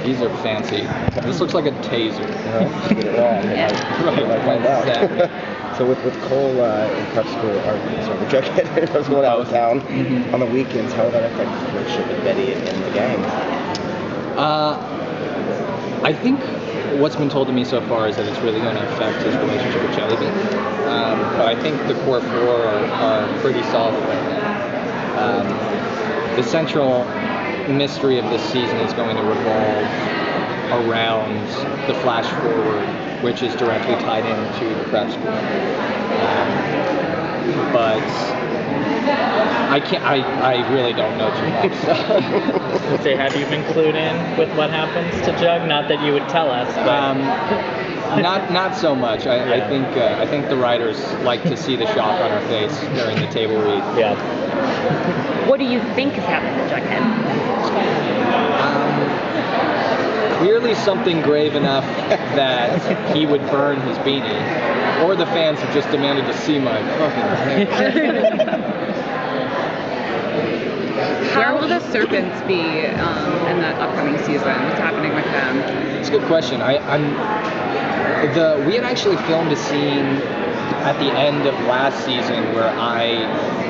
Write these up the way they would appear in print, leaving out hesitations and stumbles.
These are fancy. This looks like a taser. Just get it wrong. Right. Find out. Exactly. So with Cole in prep school, or sorry, with Jughead, was going out of town on the weekends. How would that affect his relationship with Betty and the gang? I think what's been told to me so far is that it's really going to affect his relationship with Jellybean. But I think the core four are pretty solid right now. The central mystery of this season is going to revolve around the flash forward, which is directly tied into the prep school. But I really don't know too much. So have you been clued in with what happens to Jug? Not that you would tell us, but not so much. I think the writers like to see the shock on our face during the table read. Yeah. What do you think has happened to Jughead? Clearly something grave enough that he would burn his beanie, or the fans have just demanded to see my fucking hair. Where will the Serpents be in the upcoming season? What's happening with them? It's a good question. We had actually filmed a scene at the end of last season where I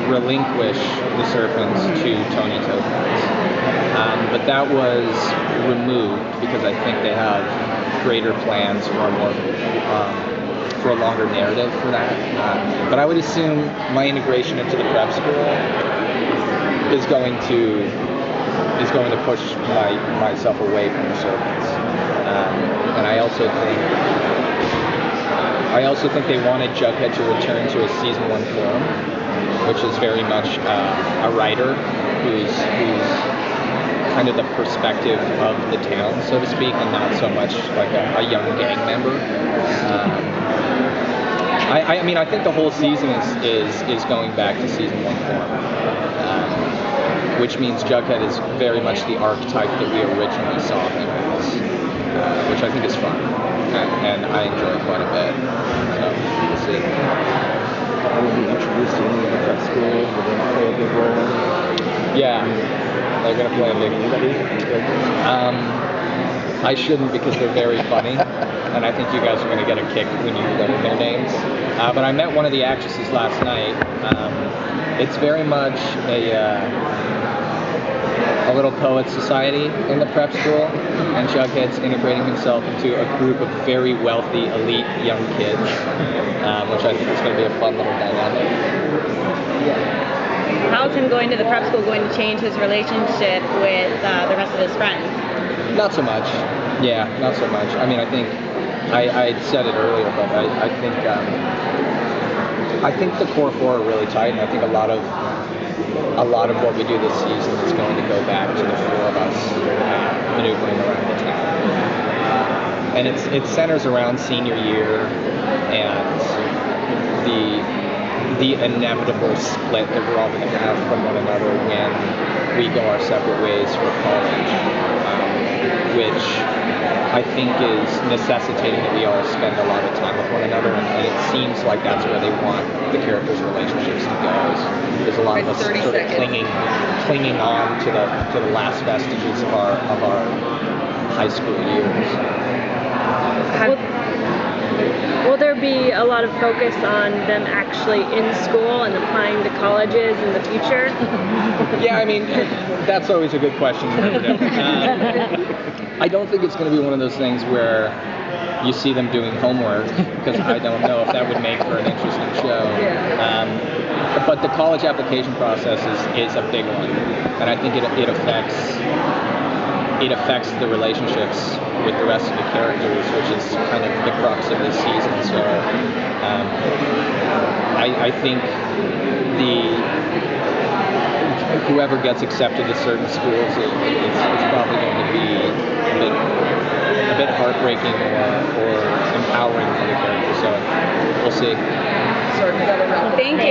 relinquished the Serpents to Tony Topaz. But that was removed because I think they have greater plans for a longer narrative for that. But I would assume my integration into the prep school is going to push myself away from the Serpents. And I also think they wanted Jughead to return to a season 1 form, which is very much a writer who's kind of the perspective of the town, so to speak, and not so much like a young gang member. I mean, I think the whole season is going back to season 1 form, which means Jughead is very much the archetype that we originally saw him as, which I think is fun, and I enjoy quite a bit. So we'll see. Will be introduced to any of the prep school? Will they play a big role? Yeah. They're going to play a big I shouldn't, because they're very funny, and I think you guys are going to get a kick when you learn their names. But I met one of the actresses last night. It's very much a little poet society in the prep school, and Jughead's integrating himself into a group of very wealthy, elite young kids, which I think is going to be a fun little dynamic. How's him going to the prep school going to change his relationship with the rest of his friends? Not so much. Yeah, not so much. I mean, I think I said it earlier, but I think the core four are really tight, and I think a lot of what we do this season is going to go back to the four of us maneuvering around the town. And it centers around senior year and the inevitable split that we're all going to have from one another when we go our separate ways for college, which I think is necessitating that we all spend a lot of time with one another, and it seems like that's where they want the characters' relationships to go. There's a lot of us sort of clinging on to the last vestiges of our high school years. Will there be a lot of focus on them actually in school and applying to colleges in the future? Yeah, I mean, that's always a good question. I don't think it's going to be one of those things where you see them doing homework, because I don't know if that would make for an interesting show. But the college application process is a big one, and I think it affects the relationships with the rest of the characters, which is kind of the crux of this season. So I think whoever gets accepted to certain schools, it's probably going to be a bit heartbreaking or empowering for the characters. So we'll see. Thank you.